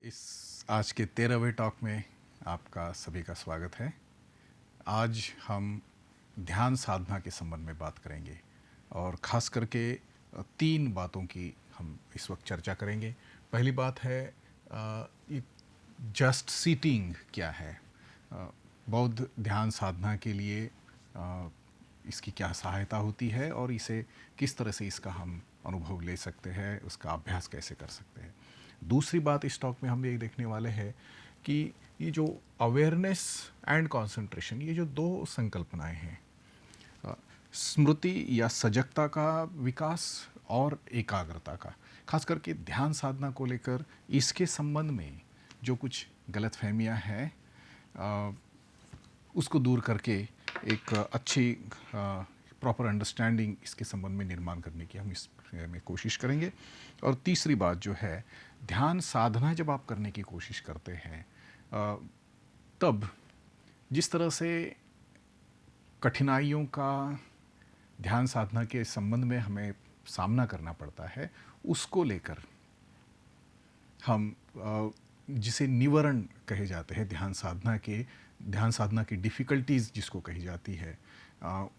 इस आज के 13वें टॉक में आपका सभी का स्वागत है। आज हम ध्यान साधना के संबंध में बात करेंगे और ख़ास करके तीन बातों की हम इस वक्त चर्चा करेंगे। पहली बात है ये जस्ट सीटिंग क्या है, बौद्ध ध्यान साधना के लिए इसकी क्या सहायता होती है और इसे किस तरह से इसका हम अनुभव ले सकते हैं, उसका अभ्यास कैसे कर सकते हैं। दूसरी बात इस टॉक में हम ये देखने वाले हैं कि ये जो अवेयरनेस एंड कंसंट्रेशन, ये जो दो संकल्पनाएं हैं, स्मृति या सजगता का विकास और एकाग्रता का, खास करके ध्यान साधना को लेकर इसके संबंध में जो कुछ गलतफहमियां हैं उसको दूर करके एक अच्छी प्रॉपर अंडरस्टैंडिंग इसके संबंध में निर्माण करने की हम इस में कोशिश करेंगे। और तीसरी बात जो है, ध्यान साधना जब आप करने की कोशिश करते हैं तब जिस तरह से कठिनाइयों का ध्यान साधना के संबंध में हमें सामना करना पड़ता है, उसको लेकर हम जिसे निवारण कहे जाते हैं, ध्यान साधना की डिफ़िकल्टीज़ जिसको कही जाती है,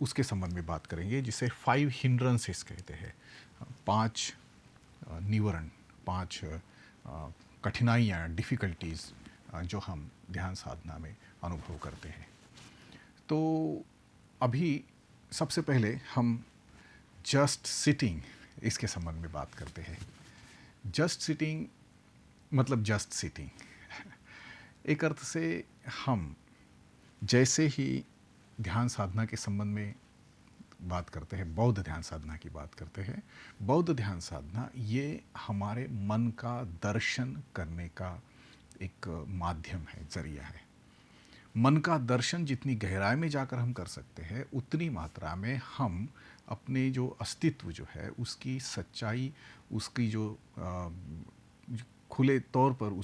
उसके संबंध में बात करेंगे, जिसे 5 हिंड्रेंसेस कहते हैं। 5 निवारण, 5 कठिनाइयाँ, डिफ़िकल्टीज़ जो हम ध्यान साधना में अनुभव करते हैं। तो अभी सबसे पहले हम जस्ट सिटिंग इसके संबंध में बात करते हैं। जस्ट सिटिंग मतलब जस्ट सिटिंग एक अर्थ से हम जैसे ही ध्यान साधना के संबंध में बात करते हैं, बौद्ध ध्यान साधना की बात करते हैं, बौद्ध ध्यान साधना ये हमारे मन का दर्शन करने का एक माध्यम है, जरिया है। मन का दर्शन जितनी गहराई में जाकर हम कर सकते हैं, उतनी मात्रा में हम अपने जो अस्तित्व जो है उसकी सच्चाई, उसकी जो खुले तौर पर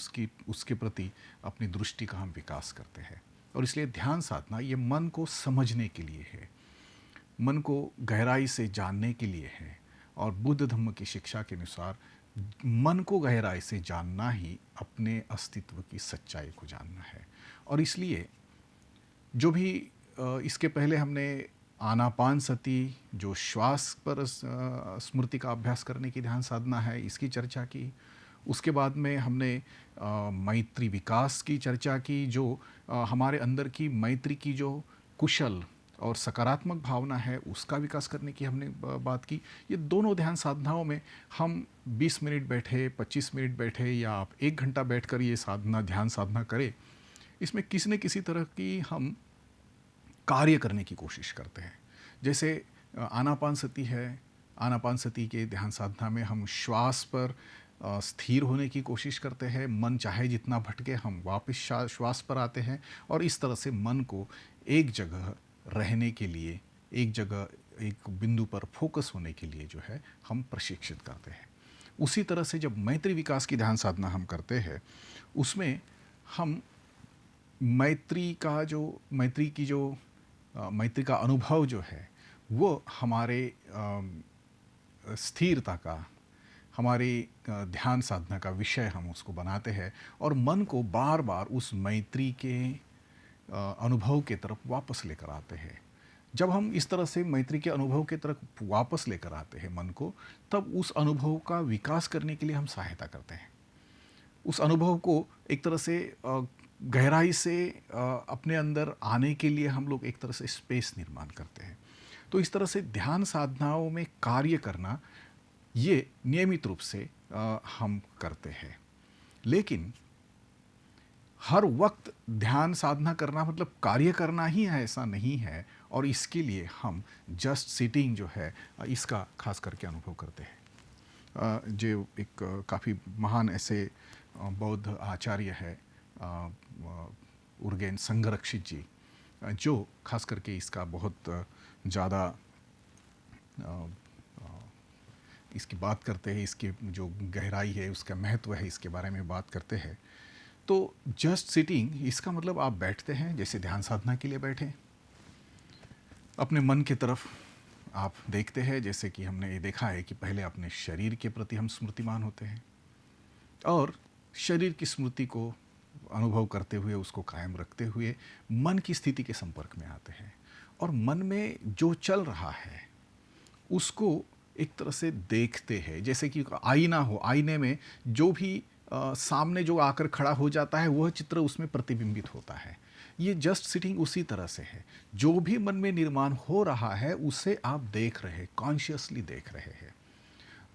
उसके प्रति अपनी दृष्टि का हम विकास करते हैं। और इसलिए ध्यान साधना ये मन को समझने के लिए है, मन को गहराई से जानने के लिए है। और बुद्ध धम्म की शिक्षा के अनुसार मन को गहराई से जानना ही अपने अस्तित्व की सच्चाई को जानना है। और इसलिए जो भी इसके पहले हमने आनापान सती, जो श्वास पर स्मृति का अभ्यास करने की ध्यान साधना है, इसकी चर्चा की। उसके बाद में हमने मैत्री विकास की चर्चा की, जो हमारे अंदर की मैत्री की जो कुशल और सकारात्मक भावना है उसका विकास करने की हमने बात की। ये दोनों ध्यान साधनाओं में हम 20 मिनट बैठे, 25 मिनट बैठे, या आप 1 घंटा बैठकर ये ध्यान साधना करें, इसमें किसी न किसी तरह की हम कार्य करने की कोशिश करते हैं। जैसे आनापान सती है, आनापान सती के ध्यान साधना में हम श्वास पर स्थिर होने की कोशिश करते हैं। मन चाहे जितना भटके, हम वापस श्वास पर आते हैं और इस तरह से मन को एक जगह रहने के लिए, एक जगह एक बिंदु पर फोकस होने के लिए जो है हम प्रशिक्षित करते हैं। उसी तरह से जब मैत्री विकास की ध्यान साधना हम करते हैं, उसमें हम मैत्री का अनुभव जो है वो हमारे स्थिरता का, हमारे ध्यान साधना का विषय हम उसको बनाते हैं और मन को बार बार उस मैत्री के अनुभव के तरफ वापस लेकर आते हैं। जब हम इस तरह से मैत्री के अनुभव के तरफ वापस लेकर आते हैं मन को, तब उस अनुभव का विकास करने के लिए हम सहायता करते हैं। उस अनुभव को एक तरह से गहराई से अपने अंदर आने के लिए हम लोग एक तरह से स्पेस निर्माण करते हैं। तो इस तरह से ध्यान साधनाओं में कार्य करना ये नियमित रूप से हम करते हैं। लेकिन हर वक्त ध्यान साधना करना मतलब कार्य करना ही है, ऐसा नहीं है। और इसके लिए हम जस्ट सिटिंग जो है इसका खास करके अनुभव करते हैं। जो एक काफ़ी महान ऐसे बौद्ध आचार्य है उर्गेन संघरक्षित जी, जो खास करके इसका बहुत ज़्यादा इसकी बात करते हैं, इसकी जो गहराई है, उसका महत्व है, इसके बारे में बात करते हैं। तो जस्ट सिटिंग इसका मतलब आप बैठते हैं जैसे ध्यान साधना के लिए बैठे, अपने मन की तरफ आप देखते हैं। जैसे कि हमने ये देखा है कि पहले अपने शरीर के प्रति हम स्मृतिमान होते हैं और शरीर की स्मृति को अनुभव करते हुए, उसको कायम रखते हुए मन की स्थिति के संपर्क में आते हैं और मन में जो चल रहा है उसको एक तरह से देखते हैं। जैसे कि आईना हो, आईने में जो भी सामने जो आकर खड़ा हो जाता है वह चित्र उसमें प्रतिबिंबित होता है। ये जस्ट सिटिंग उसी तरह से है। जो भी मन में निर्माण हो रहा है उसे आप देख रहे हैं, कॉन्शियसली देख रहे हैं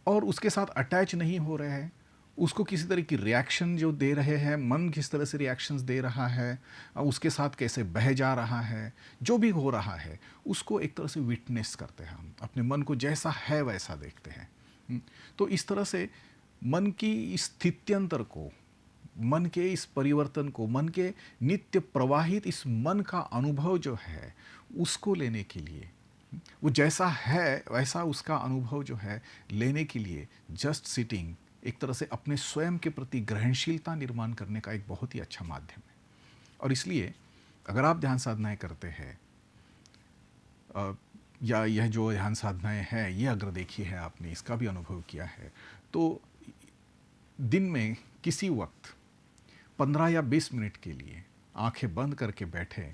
और उसके साथ अटैच नहीं हो रहे हैं। उसको किसी तरह की रिएक्शन जो दे रहे हैं, मन किस तरह से रिएक्शंस दे रहा है, उसके साथ कैसे बह जा रहा है, जो भी हो रहा है उसको एक तरह से विटनेस करते हैं। हम अपने मन को जैसा है वैसा देखते हैं। तो इस तरह से मन की इस स्थित्यंतर को, मन के इस परिवर्तन को, मन के नित्य प्रवाहित इस मन का अनुभव जो है उसको लेने के लिए, वो जैसा है वैसा उसका अनुभव जो है लेने के लिए जस्ट सिटिंग एक तरह से अपने स्वयं के प्रति ग्रहणशीलता निर्माण करने का एक बहुत ही अच्छा माध्यम है। और इसलिए अगर आप ध्यान साधनाएं करते हैं या यह जो ध्यान साधनाएं हैं ये अगर देखी है आपने, इसका भी अनुभव किया है, तो दिन में किसी वक्त 15 या 20 मिनट के लिए आंखें बंद करके बैठे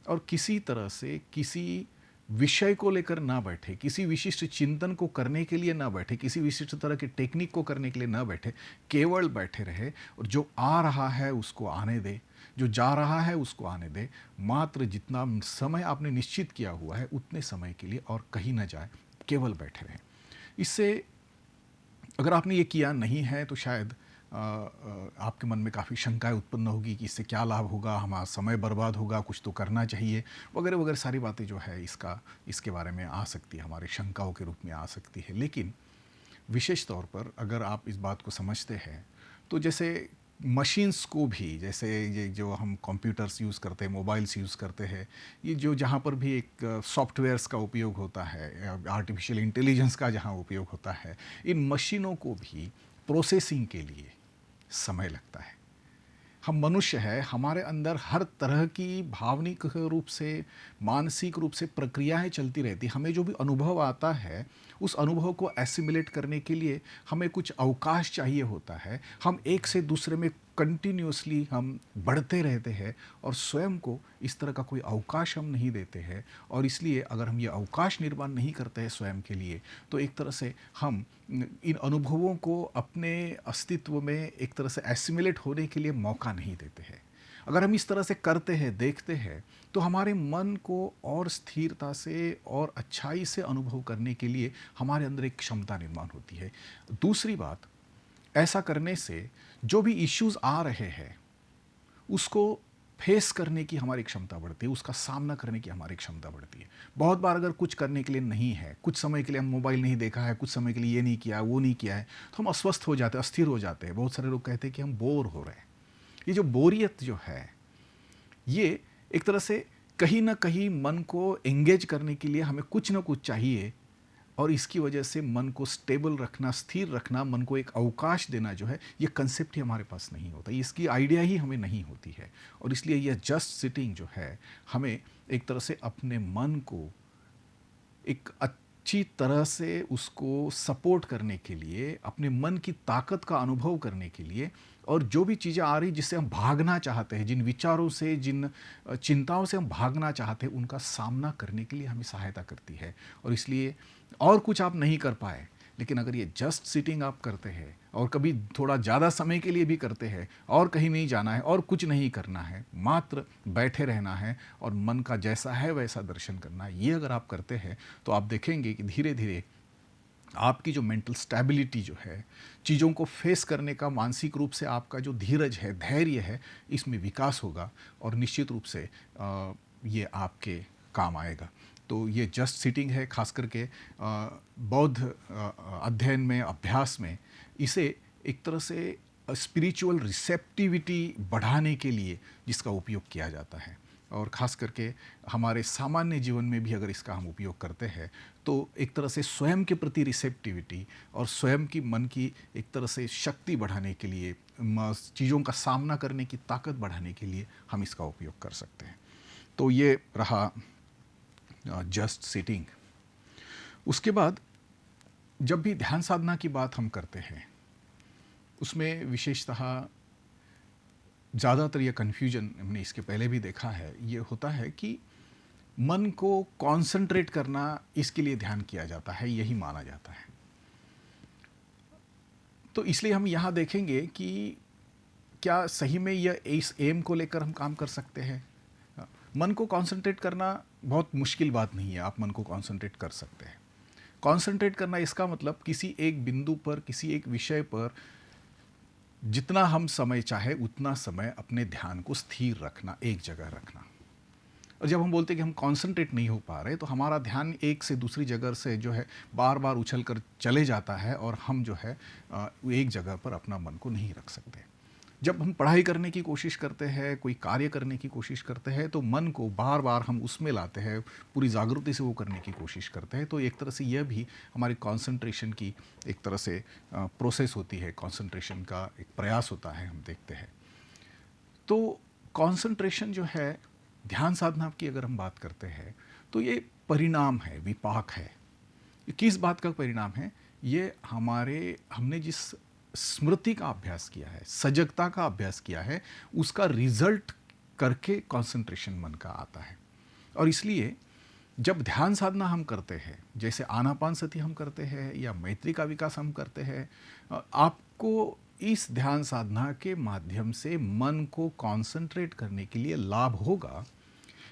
और किसी तरह से किसी विषय को लेकर ना बैठे, किसी विशिष्ट चिंतन को करने के लिए ना बैठे, किसी विशिष्ट तरह के टेक्निक को करने के लिए ना बैठे, केवल बैठे रहे और जो आ रहा है उसको आने दे, जो जा रहा है उसको आने दे। मात्र जितना समय आपने निश्चित किया हुआ है उतने समय के लिए और कहीं ना जाए, केवल बैठे रहें। इससे अगर आपने ये किया नहीं है तो शायद आपके मन में काफ़ी शंकाएं उत्पन्न होगी कि इससे क्या लाभ होगा, हमारा समय बर्बाद होगा, कुछ तो करना चाहिए वगैरह वगैरह सारी बातें जो है इसके बारे में आ सकती है, हमारे शंकाओं के रूप में आ सकती है। लेकिन विशेष तौर पर अगर आप इस बात को समझते हैं तो जैसे मशीन्स को भी, जैसे ये जो हम कंप्यूटर्स यूज़ करते हैं, मोबाइल्स यूज़ करते हैं, ये जो जहाँ पर भी एक सॉफ्टवेयर्स का उपयोग होता है, आर्टिफिशियल इंटेलिजेंस का जहाँ उपयोग होता है, इन मशीनों को भी प्रोसेसिंग के लिए समय लगता है। हम मनुष्य हैं, हमारे अंदर हर तरह की भावनिक रूप से, मानसिक रूप से प्रक्रियाएं चलती रहती। हमें जो भी अनुभव आता है उस अनुभव को एसिमिलेट करने के लिए हमें कुछ अवकाश चाहिए होता है। हम एक से दूसरे में कंटिन्यूसली हम बढ़ते रहते हैं और स्वयं को इस तरह का कोई अवकाश हम नहीं देते हैं। और इसलिए अगर हम ये अवकाश निर्माण नहीं करते हैं स्वयं के लिए तो एक तरह से हम इन अनुभवों को अपने अस्तित्व में एक तरह से एसिमिलेट होने के लिए मौका नहीं देते हैं। अगर हम इस तरह से करते हैं, देखते हैं, तो हमारे मन को और स्थिरता से और अच्छाई से अनुभव करने के लिए हमारे अंदर एक क्षमता निर्माण होती है। दूसरी बात, ऐसा करने से जो भी इश्यूज आ रहे हैं उसको फेस करने की हमारी क्षमता बढ़ती है, उसका सामना करने की हमारी क्षमता बढ़ती है। बहुत बार अगर कुछ करने के लिए नहीं है, कुछ समय के लिए हम मोबाइल नहीं देखा है, कुछ समय के लिए ये नहीं किया, वो नहीं किया है, तो हम अस्वस्थ हो जाते हैं, अस्थिर हो जाते हैं। बहुत सारे लोग कहते हैं कि हम बोर हो रहे हैं। ये जो बोरियत जो है ये एक तरह से कहीं ना कहीं मन को एंगेज करने के लिए हमें कुछ ना कुछ चाहिए और इसकी वजह से मन को स्टेबल रखना, स्थिर रखना, मन को एक अवकाश देना जो है ये कंसेप्ट ही हमारे पास नहीं होता, इसकी आइडिया ही हमें नहीं होती है। और इसलिए यह जस्ट सिटिंग जो है हमें एक तरह से अपने मन को एक अच्छी तरह से उसको सपोर्ट करने के लिए, अपने मन की ताकत का अनुभव करने के लिए और जो भी चीज़ें आ रही जिससे हम भागना चाहते हैं, जिन विचारों से, जिन चिंताओं से हम भागना चाहते हैं, उनका सामना करने के लिए हमें सहायता करती है। और इसलिए और कुछ आप नहीं कर पाए, लेकिन अगर ये जस्ट सिटिंग आप करते हैं और कभी थोड़ा ज़्यादा समय के लिए भी करते हैं और कहीं नहीं जाना है और कुछ नहीं करना है, मात्र बैठे रहना है और मन का जैसा है वैसा दर्शन करना है, ये अगर आप करते हैं तो आप देखेंगे कि धीरे धीरे आपकी जो मेंटल स्टेबिलिटी जो है, चीज़ों को फेस करने का मानसिक रूप से आपका जो धीरज है, धैर्य है, इसमें विकास होगा और निश्चित रूप से ये आपके काम आएगा। तो ये जस्ट सिटिंग है, खास करके बौद्ध अध्ययन में, अभ्यास में इसे एक तरह से स्पिरिचुअल रिसेप्टिविटी बढ़ाने के लिए जिसका उपयोग किया जाता है। और ख़ास करके हमारे सामान्य जीवन में भी अगर इसका हम उपयोग करते हैं तो एक तरह से स्वयं के प्रति रिसेप्टिविटी और स्वयं की मन की एक तरह से शक्ति बढ़ाने के लिए, चीज़ों का सामना करने की ताकत बढ़ाने के लिए हम इसका उपयोग कर सकते हैं। तो ये रहा जस्ट सिटिंग। उसके बाद जब भी ध्यान साधना की बात हम करते हैं उसमें विशेषतः ज़्यादातर ये कन्फ्यूजन हमने इसके पहले भी देखा है, ये होता है कि मन को कॉन्सेंट्रेट करना, इसके लिए ध्यान किया जाता है, यही माना जाता है। तो इसलिए हम यहाँ देखेंगे कि क्या सही में यह इस एम को लेकर हम काम कर सकते हैं। मन को कॉन्सेंट्रेट करना बहुत मुश्किल बात नहीं है, आप मन को कॉन्सेंट्रेट कर सकते हैं। कॉन्सेंट्रेट करना इसका मतलब किसी एक बिंदु पर, किसी एक विषय पर जितना हम समय चाहे उतना समय अपने ध्यान को स्थिर रखना, एक जगह रखना। और जब हम बोलते हैं कि हम कॉन्सेंट्रेट नहीं हो पा रहे, तो हमारा ध्यान एक से दूसरी जगह से जो है बार बार उछल कर चले जाता है और हम जो है एक जगह पर अपना मन को नहीं रख सकते। जब हम पढ़ाई करने की कोशिश करते हैं, कोई कार्य करने की कोशिश करते हैं, तो मन को बार बार हम उसमें लाते हैं, पूरी जागरूकता से वो करने की कोशिश करते हैं। तो एक तरह से यह भी हमारी कंसंट्रेशन की एक तरह से प्रोसेस होती है, कंसंट्रेशन का एक प्रयास होता है, हम देखते हैं। तो कंसंट्रेशन जो है, ध्यान साधना की अगर हम बात करते हैं, तो ये परिणाम है, विपाक है। ये किस बात का परिणाम है? ये हमने जिस स्मृति का अभ्यास किया है, सजगता का अभ्यास किया है, उसका रिजल्ट करके कंसंट्रेशन मन का आता है। और इसलिए जब ध्यान साधना हम करते हैं, जैसे आनापानसति हम करते हैं या मैत्री का विकास हम करते हैं, आपको इस ध्यान साधना के माध्यम से मन को कंसंट्रेट करने के लिए लाभ होगा।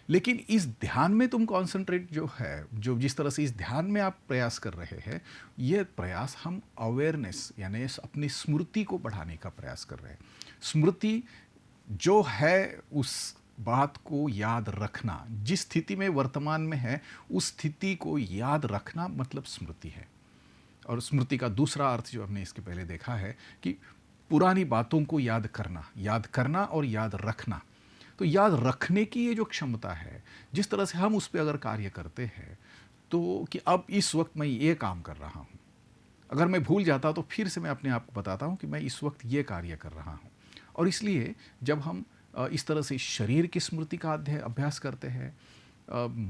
लेकिन इस ध्यान में तुम कंसंट्रेट जो है, जो जिस तरह से इस ध्यान में आप प्रयास कर रहे हैं, ये प्रयास हम अवेयरनेस यानी अपनी स्मृति को बढ़ाने का प्रयास कर रहे हैं। स्मृति जो है, उस बात को याद रखना, जिस स्थिति में वर्तमान में है उस स्थिति को याद रखना मतलब स्मृति है। और स्मृति का दूसरा अर्थ जो हमने इसके पहले देखा है कि पुरानी बातों को याद करना और याद रखना। तो याद रखने की ये जो क्षमता है, जिस तरह से हम उस पर अगर कार्य करते हैं, तो कि अब इस वक्त मैं ये काम कर रहा हूँ, अगर मैं भूल जाता तो फिर से मैं अपने आप को बताता हूँ कि मैं इस वक्त ये कार्य कर रहा हूँ। और इसलिए जब हम इस तरह से शरीर की स्मृति का अभ्यास करते हैं,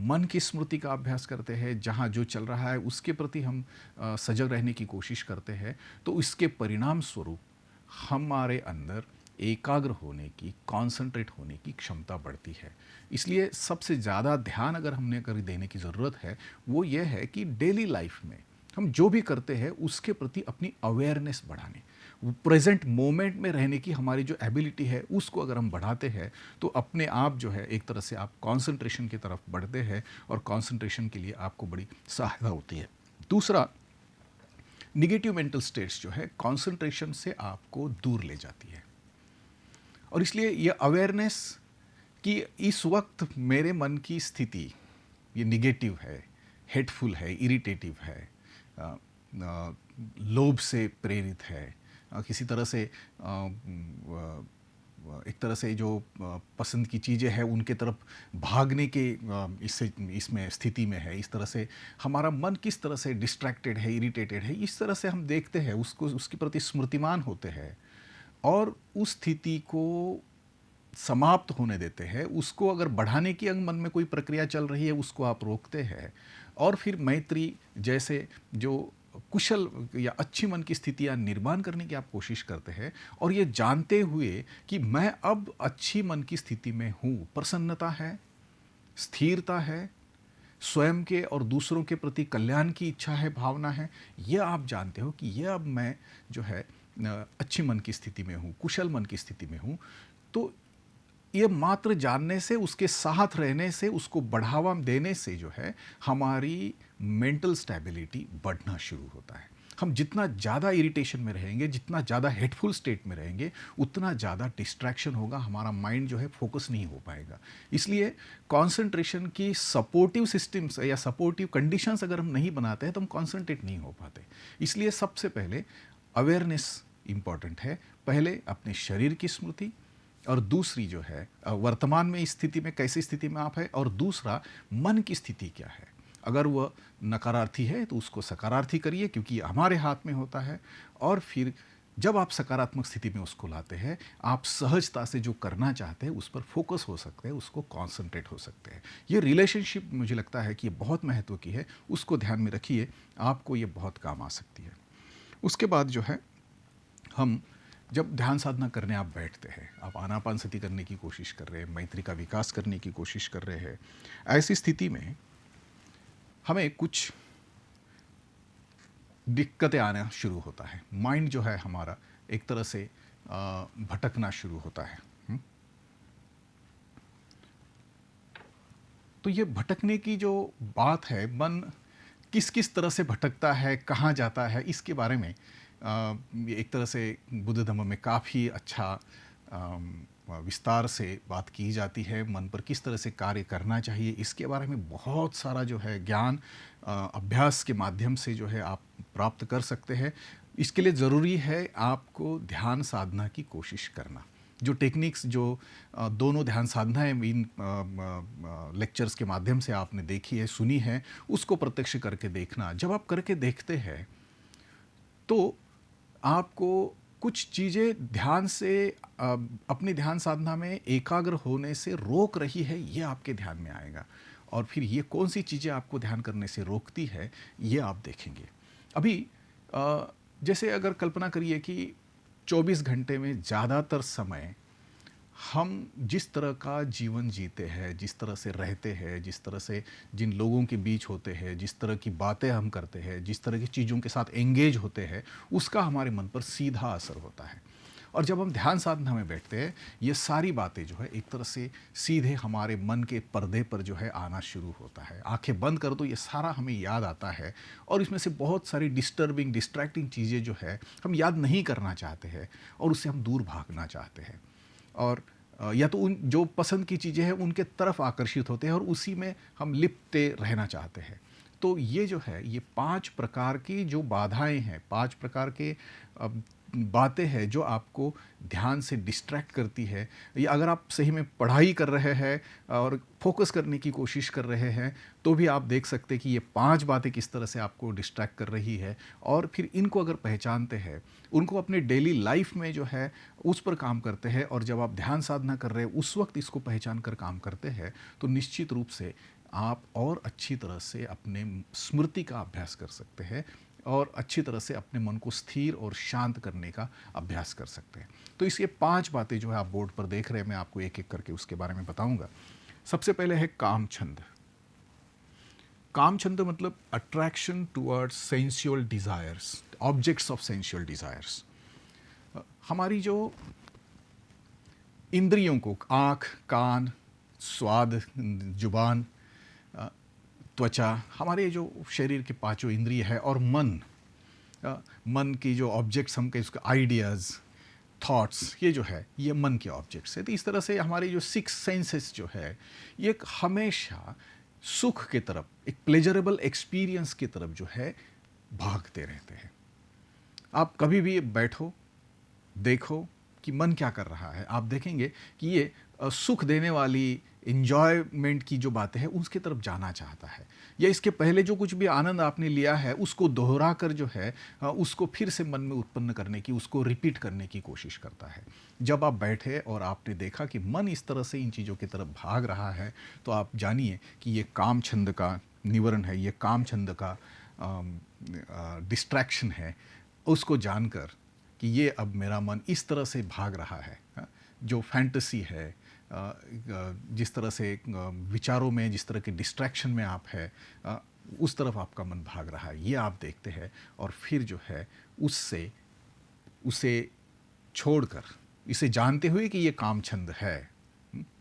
मन की स्मृति का अभ्यास करते हैं, जहाँ जो चल रहा है उसके प्रति हम सजग रहने की कोशिश करते हैं, तो इसके परिणाम स्वरूप हमारे अंदर एकाग्र होने की, कॉन्सेंट्रेट होने की क्षमता बढ़ती है। इसलिए सबसे ज़्यादा ध्यान अगर हमने कर देने की ज़रूरत है, वो ये है कि डेली लाइफ में हम जो भी करते हैं उसके प्रति अपनी अवेयरनेस बढ़ाने, प्रेजेंट मोमेंट में रहने की हमारी जो एबिलिटी है उसको अगर हम बढ़ाते हैं, तो अपने आप जो है एक तरह से आप कॉन्सेंट्रेशन की तरफ बढ़ते हैं और कॉन्सेंट्रेशन के लिए आपको बड़ी सहायता होती है। दूसरा, निगेटिव मेंटल स्टेट्स जो है कॉन्सेंट्रेशन से आपको दूर ले जाती है। और इसलिए ये अवेयरनेस कि इस वक्त मेरे मन की स्थिति ये निगेटिव है, हेटफुल है, इरिटेटिव है, लोभ से प्रेरित है, किसी तरह से एक तरह से जो पसंद की चीज़ें हैं उनके तरफ भागने के इसमें स्थिति में है, इस तरह से हमारा मन किस तरह से डिस्ट्रैक्टेड है, इरिटेटेड है, इस तरह से हम देखते हैं, उसको उसके प्रति स्मृतिमान होते हैं और उस स्थिति को समाप्त होने देते हैं। उसको अगर बढ़ाने की मन में कोई प्रक्रिया चल रही है उसको आप रोकते हैं और फिर मैत्री जैसे जो कुशल या अच्छी मन की स्थितियां निर्माण करने की आप कोशिश करते हैं, और ये जानते हुए कि मैं अब अच्छी मन की स्थिति में हूँ, प्रसन्नता है, स्थिरता है, स्वयं के और दूसरों के प्रति कल्याण की इच्छा है, भावना है, यह आप जानते हो कि यह अब मैं जो है अच्छी मन की स्थिति में हूँ, कुशल मन की स्थिति में हूँ। तो ये मात्र जानने से, उसके साथ रहने से, उसको बढ़ावा देने से जो है हमारी मेंटल स्टेबिलिटी बढ़ना शुरू होता है। हम जितना ज़्यादा इरिटेशन में रहेंगे, जितना ज़्यादा हेटफुल स्टेट में रहेंगे, उतना ज़्यादा डिस्ट्रैक्शन होगा, हमारा माइंड जो है फोकस नहीं हो पाएगा। इसलिए कंसंट्रेशन की सपोर्टिव सिस्टम्स या सपोर्टिव कंडीशंस अगर हम नहीं बनाते हैं तो हम कंसंट्रेट नहीं हो पाते। इसलिए सबसे पहले अवेयरनेस इम्पॉर्टेंट है। पहले अपने शरीर की स्मृति, और दूसरी जो है वर्तमान में इस स्थिति में कैसी स्थिति में आप है, और दूसरा मन की स्थिति क्या है। अगर वह नकारार्थी है तो उसको सकारार्थी करिए, क्योंकि हमारे हाथ में होता है। और फिर जब आप सकारात्मक स्थिति में उसको लाते हैं, आप सहजता से जो करना चाहते हैं उस पर फोकस हो सकते हैं, उसको कॉन्सेंट्रेट हो सकते हैं। ये रिलेशनशिप मुझे लगता है कि ये बहुत महत्व की है, उसको ध्यान में रखिए, आपको ये बहुत काम आ सकती है। उसके बाद जो है हम जब ध्यान साधना करने आप बैठते हैं, आप आनापानसति करने की कोशिश कर रहे हैं, मैत्री का विकास करने की कोशिश कर रहे हैं, ऐसी स्थिति में हमें कुछ दिक्कतें आना शुरू होता है। माइंड जो है हमारा एक तरह से भटकना शुरू होता है। तो ये भटकने की जो बात है, मन किस किस तरह से भटकता है, कहाँ जाता है, इसके बारे में एक तरह से बुद्ध धर्म में काफ़ी अच्छा विस्तार से बात की जाती है। मन पर किस तरह से कार्य करना चाहिए, इसके बारे में बहुत सारा जो है ज्ञान अभ्यास के माध्यम से जो है आप प्राप्त कर सकते हैं। इसके लिए ज़रूरी है आपको ध्यान साधना की कोशिश करना। जो टेक्निक्स जो दोनों ध्यान साधनाएं इन लेक्चर्स के माध्यम से आपने देखी है, सुनी है, उसको प्रत्यक्ष करके देखना। जब आप करके देखते हैं तो आपको कुछ चीज़ें ध्यान से अपनी ध्यान साधना में एकाग्र होने से रोक रही है, ये आपके ध्यान में आएगा। और फिर ये कौन सी चीज़ें आपको ध्यान करने से रोकती है, ये आप देखेंगे। अभी जैसे अगर कल्पना करिए कि 24 घंटे में ज़्यादातर समय हम जिस तरह का जीवन जीते हैं, जिस तरह से रहते हैं, जिस तरह से जिन लोगों के बीच होते हैं, जिस तरह की बातें हम करते हैं, जिस तरह की चीज़ों के साथ एंगेज होते हैं, उसका हमारे मन पर सीधा असर होता है। और जब हम ध्यान साधना में बैठते हैं, ये सारी बातें जो है एक तरह से सीधे हमारे मन के पर्दे पर जो है आना शुरू होता है। आंखें बंद कर दो, ये सारा हमें याद आता है और इसमें से बहुत सारी डिस्टर्बिंग, डिस्ट्रैक्टिंग चीज़ें जो है हम याद नहीं करना चाहते हैं और उससे हम दूर भागना चाहते हैं। और या तो उन जो पसंद की चीज़ें हैं उनके तरफ आकर्षित होते हैं और उसी में हम लिप्ते रहना चाहते हैं। तो ये जो है, ये 5 प्रकार की जो बाधाएं हैं, 5 प्रकार के बातें हैं जो आपको ध्यान से डिस्ट्रैक्ट करती है। या अगर आप सही में पढ़ाई कर रहे हैं और फोकस करने की कोशिश कर रहे हैं, तो भी आप देख सकते हैं कि ये 5 बातें किस तरह से आपको डिस्ट्रैक्ट कर रही है। और फिर इनको अगर पहचानते हैं, उनको अपने डेली लाइफ में जो है उस पर काम करते हैं, और जब आप ध्यान साधना कर रहे हैं उस वक्त इसको पहचान कर काम करते हैं, तो निश्चित रूप से आप और अच्छी तरह से अपने स्मृति का अभ्यास कर सकते हैं और अच्छी तरह से अपने मन को स्थिर और शांत करने का अभ्यास कर सकते हैं। तो इसके 5 बातें जो है आप बोर्ड पर देख रहे हैं, मैं आपको एक एक करके उसके बारे में बताऊंगा। सबसे पहले है काम छंद। काम छंद मतलब attraction towards sensual desires, objects of sensual desires. हमारी जो इंद्रियों को, आँख, कान, स्वाद, जुबान, त्वचा, हमारे जो शरीर के 5 इंद्रिय है, और मन की जो ऑब्जेक्ट्स हम कहें उसके आइडियाज़, थॉट्स, ये जो है ये मन के ऑब्जेक्ट्स है। तो इस तरह से हमारी जो 6 सेंसेस जो है ये हमेशा सुख के तरफ, एक प्लेजरेबल एक्सपीरियंस की तरफ जो है भागते रहते हैं। आप कभी भी बैठो, देखो कि मन क्या कर रहा है, आप देखेंगे कि ये सुख देने वाली, इंजॉयमेंट की जो बातें हैं उसकी तरफ जाना चाहता है, या इसके पहले जो कुछ भी आनंद आपने लिया है उसको दोहरा कर जो है उसको फिर से मन में उत्पन्न करने की, उसको रिपीट करने की कोशिश करता है। जब आप बैठे और आपने देखा कि मन इस तरह से इन चीज़ों की तरफ भाग रहा है, तो आप जानिए कि ये काम छंद का निवारण है, ये काम छंद का डिस्ट्रैक्शन है। उसको जानकर कि ये अब मेरा मन इस तरह से भाग रहा है, जो फैंटेसी है, जिस तरह से विचारों में, जिस तरह के डिस्ट्रैक्शन में आप है, उस तरफ आपका मन भाग रहा है, ये आप देखते हैं। और फिर जो है उसे छोड़कर, इसे जानते हुए कि ये काम छंद है,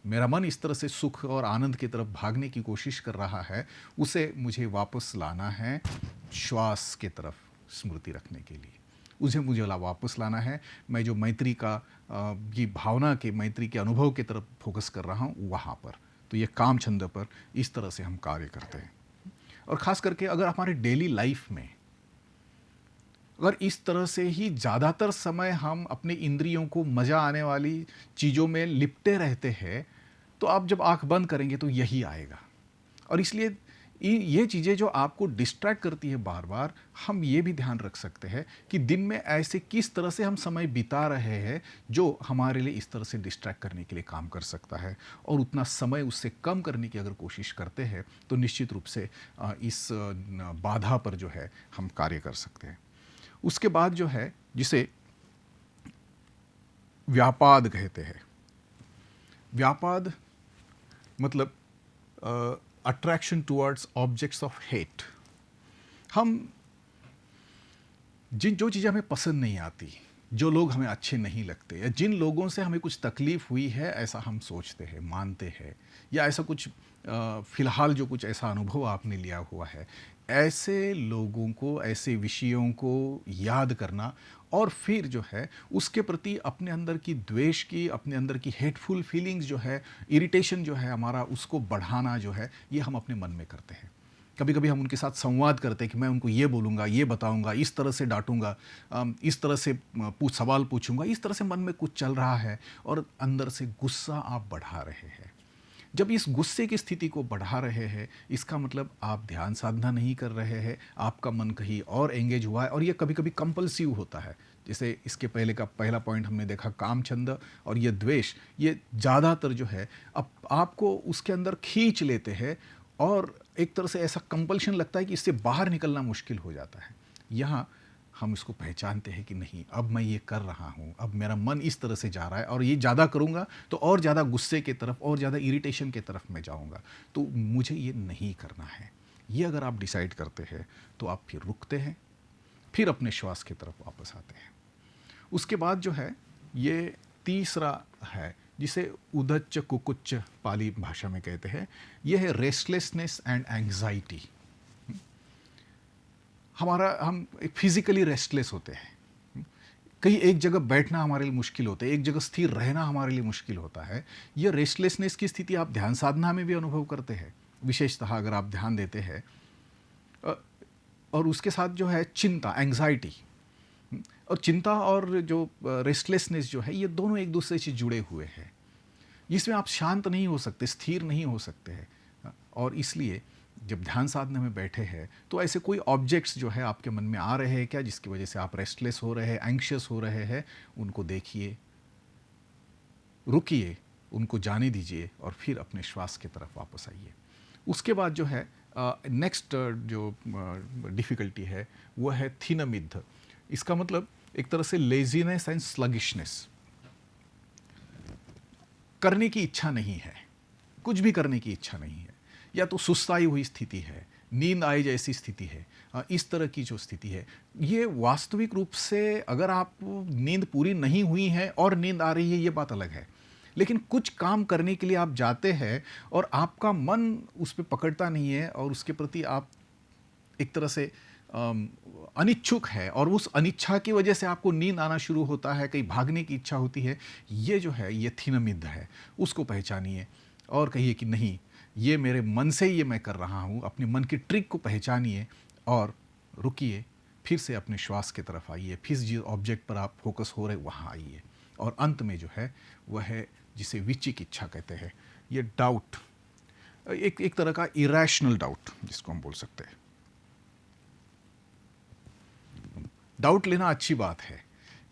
मेरा मन इस तरह से सुख और आनंद की तरफ भागने की कोशिश कर रहा है, उसे मुझे वापस लाना है श्वास के तरफ स्मृति रखने के लिए। उसे मुझे वापस लाना है, मैं जो मैत्री का ये भावना के, मैत्री के अनुभव की तरफ फोकस कर रहा हूँ वहाँ पर। तो ये काम छंद पर इस तरह से हम कार्य करते हैं। और ख़ास करके अगर हमारे डेली लाइफ में अगर इस तरह से ही ज़्यादातर समय हम अपने इंद्रियों को मज़ा आने वाली चीज़ों में लिपटे रहते हैं, तो आप जब आँख बंद करेंगे तो यही आएगा। और इसलिए ये चीज़ें जो आपको डिस्ट्रैक्ट करती है बार बार, हम ये भी ध्यान रख सकते हैं कि दिन में ऐसे किस तरह से हम समय बिता रहे हैं जो हमारे लिए इस तरह से डिस्ट्रैक्ट करने के लिए काम कर सकता है, और उतना समय उससे कम करने की अगर कोशिश करते हैं तो निश्चित रूप से इस बाधा पर जो है हम कार्य कर सकते हैं। उसके बाद जो है, जिसे व्यापाद कहते हैं। व्यापाद मतलब attraction towards objects of hate. हम जो चीज़ें हमें पसंद नहीं आती, जो लोग हमें अच्छे नहीं लगते, या जिन लोगों से हमें कुछ तकलीफ हुई है ऐसा हम सोचते हैं, मानते हैं, या ऐसा कुछ फ़िलहाल जो कुछ ऐसा अनुभव आपने लिया हुआ है, ऐसे लोगों को, ऐसे विषयों को याद करना और फिर जो है उसके प्रति अपने अंदर की द्वेष की, अपने अंदर की हेटफुल फीलिंग्स जो है, इरिटेशन जो है हमारा, उसको बढ़ाना जो है, ये हम अपने मन में करते हैं। कभी कभी हम उनके साथ संवाद करते हैं कि मैं उनको ये बोलूँगा, ये बताऊँगा, इस तरह से डांटूँगा, इस तरह से सवाल पूछूँगा, इस तरह से मन में कुछ चल रहा है और अंदर से गुस्सा आप बढ़ा रहे हैं। जब इस गुस्से की स्थिति को बढ़ा रहे हैं, इसका मतलब आप ध्यान साधना नहीं कर रहे हैं, आपका मन कहीं और एंगेज हुआ है, और ये कभी कभी कंपल्सिव होता है। जैसे इसके पहले का पहला पॉइंट हमने देखा, काम छंद और ये द्वेष, ये ज़्यादातर जो है अब आपको उसके अंदर खींच लेते हैं और एक तरह से ऐसा कंपल्शन लगता है कि इससे बाहर निकलना मुश्किल हो जाता है। यहाँ हम इसको पहचानते हैं कि नहीं, अब मैं ये कर रहा हूँ, अब मेरा मन इस तरह से जा रहा है और ये ज़्यादा करूँगा तो और ज़्यादा गुस्से की तरफ और ज़्यादा इरिटेशन की तरफ मैं जाऊँगा, तो मुझे ये नहीं करना है। ये अगर आप डिसाइड करते हैं तो आप फिर रुकते हैं, फिर अपने श्वास की तरफ वापस आते हैं। उसके बाद जो है ये तीसरा है, जिसे उदच्च कुकुच्च पाली भाषा में कहते हैं, ये है रेस्टलेसनेस एंड एंग्जाइटी। हम फिजिकली रेस्टलेस होते हैं, कहीं एक जगह बैठना हमारे लिए मुश्किल होता है, एक जगह स्थिर रहना हमारे लिए मुश्किल होता है। ये रेस्टलेसनेस की स्थिति आप ध्यान साधना में भी अनुभव करते हैं, विशेषतः अगर आप ध्यान देते हैं। और उसके साथ जो है चिंता, एंग्जाइटी, और चिंता और जो रेस्टलेसनेस जो है, ये दोनों एक दूसरे से जुड़े हुए हैं। इसमें आप शांत नहीं हो सकते, स्थिर नहीं हो सकते हैं। और इसलिए जब ध्यान साधना में बैठे हैं तो ऐसे कोई ऑब्जेक्ट्स जो है आपके मन में आ रहे हैं क्या, जिसकी वजह से आप रेस्टलेस हो रहे हैं, एंग्शियस हो रहे हैं, उनको देखिए, रुकिए, उनको जाने दीजिए और फिर अपने श्वास की तरफ वापस आइए। उसके बाद जो है नेक्स्ट जो डिफ़िकल्टी है वो है थिनमिद्ध। इसका मतलब एक तरह से लेजीनेस एंड स्लगिशनेस, करने की इच्छा नहीं है, कुछ भी करने की इच्छा नहीं है, या तो सुस्ताई हुई स्थिति है, नींद आई जैसी स्थिति है, इस तरह की जो स्थिति है, ये वास्तविक रूप से अगर आप नींद पूरी नहीं हुई है और नींद आ रही है ये बात अलग है, लेकिन कुछ काम करने के लिए आप जाते हैं और आपका मन उस पर पकड़ता नहीं है और उसके प्रति आप एक तरह से अनिच्छुक है, और उस अनिच्छा की वजह से आपको नींद आना शुरू होता है, कहीं भागने की इच्छा होती है, ये जो है ये थिनमिद्ध है। उसको पहचानिए और कहिए कि नहीं, ये मेरे मन से ही ये मैं कर रहा हूँ। अपने मन की ट्रिक को पहचानिए और रुकिए, फिर से अपने श्वास की तरफ आइए, फिर जिस ऑब्जेक्ट पर आप फोकस हो रहे वहाँ आइए, और अंत में जो है वह है जिसे विचिकित्सा कहते हैं, ये डाउट, एक तरह का इरेशनल डाउट जिसको हम बोल सकते हैं। डाउट लेना अच्छी बात है,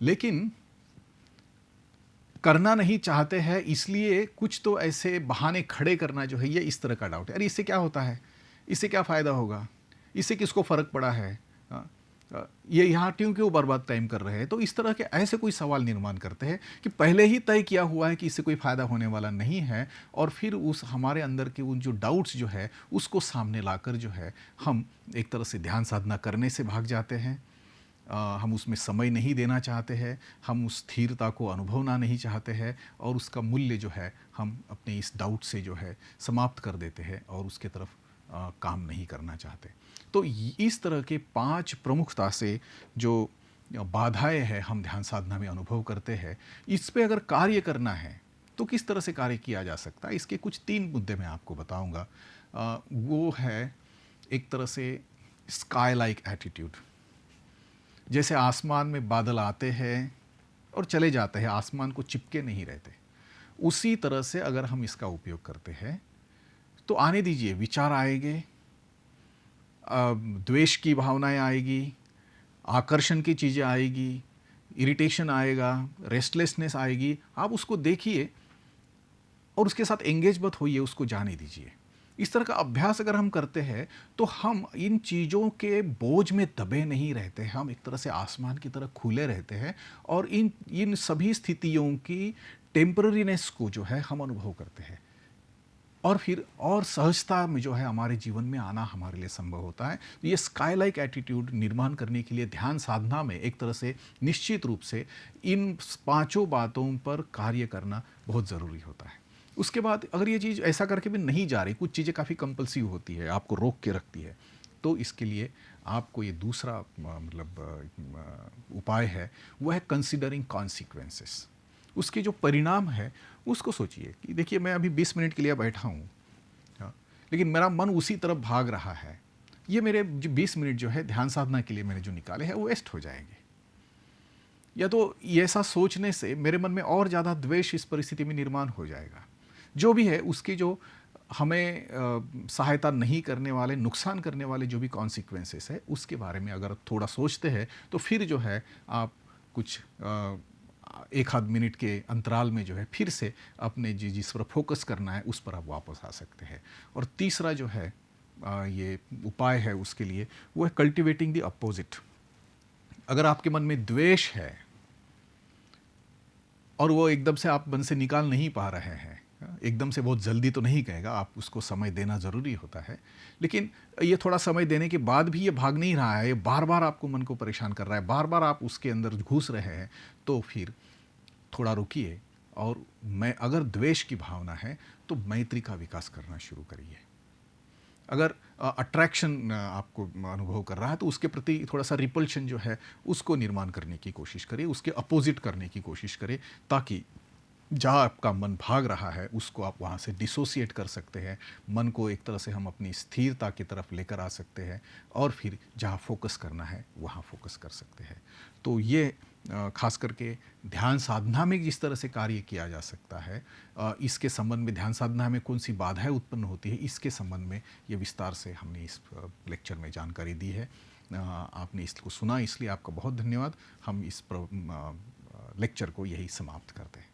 लेकिन करना नहीं चाहते हैं, इसलिए कुछ तो ऐसे बहाने खड़े करना जो है, ये इस तरह का डाउट है। अरे इससे क्या होता है, इससे क्या फ़ायदा होगा, इससे किसको फ़र्क पड़ा है, ये यहाँ क्यों बर्बाद टाइम कर रहे हैं। तो इस तरह के ऐसे कोई सवाल निर्माण करते हैं कि पहले ही तय किया हुआ है कि इससे कोई फ़ायदा होने वाला नहीं है, और फिर उस हमारे अंदर के उन जो डाउट्स जो है उसको सामने लाकर जो है हम एक तरह से ध्यान साधना करने से भाग जाते हैं। हम उसमें समय नहीं देना चाहते हैं, हम उस स्थिरता को अनुभवना नहीं चाहते हैं, और उसका मूल्य जो है हम अपने इस डाउट से जो है समाप्त कर देते हैं और उसके तरफ काम नहीं करना चाहते। तो इस तरह के 5 प्रमुखता से जो बाधाएं हैं हम ध्यान साधना में अनुभव करते हैं, इस पे अगर कार्य करना है तो किस तरह से कार्य किया जा सकता है, इसके कुछ 3 मुद्दे मैं आपको बताऊंगा। वो है एक तरह से स्काई लाइक एटीट्यूड। जैसे आसमान में बादल आते हैं और चले जाते हैं, आसमान को चिपके नहीं रहते, उसी तरह से अगर हम इसका उपयोग करते हैं तो आने दीजिए, विचार आएंगे, द्वेष की भावनाएं आएगी, आकर्षण की चीज़ें आएगी, इरिटेशन आएगा, रेस्टलेसनेस आएगी। आप उसको देखिए और उसके साथ एंगेज मत होइए, उसको जाने दीजिए। इस तरह का अभ्यास अगर हम करते हैं तो हम इन चीज़ों के बोझ में दबे नहीं रहते हैं, हम एक तरह से आसमान की तरह खुले रहते हैं और इन इन सभी स्थितियों की टेम्पररीनेस को जो है हम अनुभव करते हैं और फिर और सहजता में जो है हमारे जीवन में आना हमारे लिए संभव होता है। तो ये स्काई लाइक एटीट्यूड निर्माण करने के लिए ध्यान साधना में एक तरह से निश्चित रूप से इन पांचों बातों पर कार्य करना बहुत ज़रूरी होता है। उसके बाद अगर ये चीज़ ऐसा करके भी नहीं जा रही, कुछ चीज़ें काफ़ी कंपल्सिव होती है, आपको रोक के रखती है, तो इसके लिए आपको ये दूसरा उपाय है, वो है कंसिडरिंग कॉन्सिक्वेंसेस। उसके जो परिणाम है उसको सोचिए कि देखिए मैं अभी 20 मिनट के लिए बैठा हूँ, हाँ, लेकिन मेरा मन उसी तरफ भाग रहा है, ये मेरे जो 20 मिनट जो है ध्यान साधना के लिए मैंने जो निकाले हैं वो वेस्ट हो जाएंगे। या तो ये ऐसा सोचने से मेरे मन में और ज़्यादा द्वेष इस परिस्थिति में निर्माण हो जाएगा। जो भी है उसकी जो हमें सहायता नहीं करने वाले, नुकसान करने वाले जो भी कॉन्सिक्वेंसेस है उसके बारे में अगर थोड़ा सोचते हैं तो फिर जो है आप कुछ एक आध मिनट के अंतराल में जो है फिर से अपने जिस पर फोकस करना है उस पर आप वापस आ सकते हैं। और तीसरा जो है ये उपाय है उसके लिए, वो है कल्टिवेटिंग द अपोजिट। अगर आपके मन में द्वेष है और वो एकदम से आप मन से निकाल नहीं पा रहे हैं, एकदम से बहुत जल्दी तो नहीं कहेगा, आप उसको समय देना ज़रूरी होता है, लेकिन ये थोड़ा समय देने के बाद भी ये भाग नहीं रहा है, ये बार बार आपको मन को परेशान कर रहा है, बार बार आप उसके अंदर घुस रहे हैं, तो फिर थोड़ा रुकिए और मैं अगर द्वेष की भावना है तो मैत्री का विकास करना शुरू करिए। अगर अट्रैक्शन आपको अनुभव कर रहा है तो उसके प्रति थोड़ा सा रिपल्शन जो है उसको निर्माण करने की कोशिश करिए, उसके अपोजिट करने की कोशिश करें, ताकि जहाँ आपका मन भाग रहा है उसको आप वहाँ से डिसोसिएट कर सकते हैं, मन को एक तरह से हम अपनी स्थिरता की तरफ लेकर आ सकते हैं और फिर जहाँ फोकस करना है वहाँ फोकस कर सकते हैं। तो ये खास करके ध्यान साधना में जिस तरह से कार्य किया जा सकता है, इसके संबंध में ध्यान साधना में कौन सी बाधाएं उत्पन्न होती है, इसके संबंध में ये विस्तार से हमने इस लेक्चर में जानकारी दी है। आपने इसको सुना, इसलिए आपका बहुत धन्यवाद। हम इस लेक्चर को यही समाप्त करते हैं।